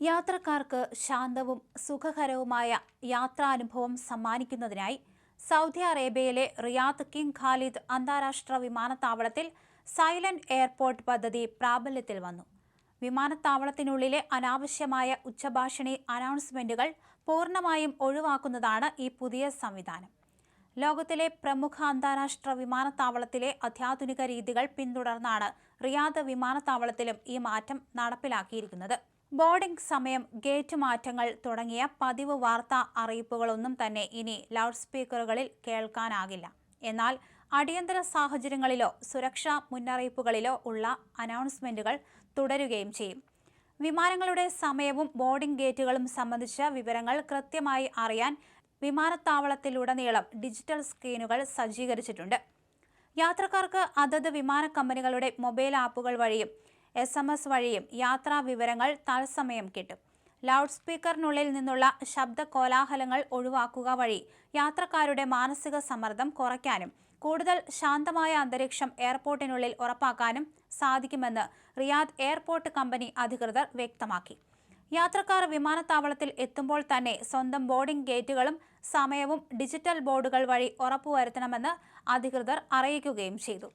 യാത്രക്കാർക്ക് ശാന്തവും സുഖകരവുമായ യാത്രാനുഭവം സമ്മാനിക്കുന്നതിനായി സൗദി അറേബ്യയിലെ റിയാദ് കിങ് ഖാലിദ് അന്താരാഷ്ട്ര വിമാനത്താവളത്തിൽ സൈലന്റ് എയർപോർട്ട് പദ്ധതി പ്രാബല്യത്തിൽ വന്നു. വിമാനത്താവളത്തിനുള്ളിലെ അനാവശ്യമായ ഉച്ചഭാഷിണി അനൗൺസ്മെന്റുകൾ പൂർണ്ണമായും ഒഴിവാക്കുന്നതാണ് ഈ പുതിയ സംവിധാനം. ലോകത്തിലെ പ്രമുഖ അന്താരാഷ്ട്ര വിമാനത്താവളത്തിലെ അത്യാധുനിക രീതികൾ പിന്തുടർന്നാണ് റിയാദ് വിമാനത്താവളത്തിലും ഈ മാറ്റം നടപ്പിലാക്കിയിരിക്കുന്നത്. ബോർഡിംഗ് സമയം, ഗേറ്റ് മാറ്റങ്ങൾ തുടങ്ങിയ പതിവ് വാർത്താ അറിയിപ്പുകളൊന്നും തന്നെ ഇനി ലൗഡ് സ്പീക്കറുകളിൽ കേൾക്കാനാകില്ല. എന്നാൽ അടിയന്തര സാഹചര്യങ്ങളിലോ സുരക്ഷാ മുന്നറിയിപ്പുകളിലോ ഉള്ള അനൗൺസ്മെന്റുകൾ തുടരുകയും ചെയ്യും. വിമാനങ്ങളുടെ സമയവും ബോർഡിംഗ് ഗേറ്റുകളും സംബന്ധിച്ച വിവരങ്ങൾ കൃത്യമായി അറിയാൻ വിമാനത്താവളത്തിലുടനീളം ഡിജിറ്റൽ സ്ക്രീനുകൾ സജ്ജീകരിച്ചിട്ടുണ്ട്. യാത്രക്കാർക്ക് അതത് വിമാന കമ്പനികളുടെ മൊബൈൽ ആപ്പുകൾ വഴിയും SMS വഴിയും യാത്രാ വിവരങ്ങൾ തത്സമയം കിട്ടും. ലൗഡ് സ്പീക്കറിനുള്ളിൽ നിന്നുള്ള ശബ്ദ കോലാഹലങ്ങൾ ഒഴിവാക്കുക വഴി യാത്രക്കാരുടെ മാനസിക സമ്മർദ്ദം കുറയ്ക്കാനും കൂടുതൽ ശാന്തമായ അന്തരീക്ഷം എയർപോർട്ടിനുള്ളിൽ ഉറപ്പാക്കാനും സാധിക്കുമെന്ന് റിയാദ് എയർപോർട്ട് കമ്പനി അധികൃതർ വ്യക്തമാക്കി. യാത്രക്കാർ വിമാനത്താവളത്തിൽ എത്തുമ്പോൾ തന്നെ സ്വന്തം ബോർഡിംഗ് ഗേറ്റുകളും സമയവും ഡിജിറ്റൽ ബോർഡുകൾ വഴി ഉറപ്പുവരുത്തണമെന്ന് അധികൃതർ അറിയിക്കുകയും ചെയ്തു.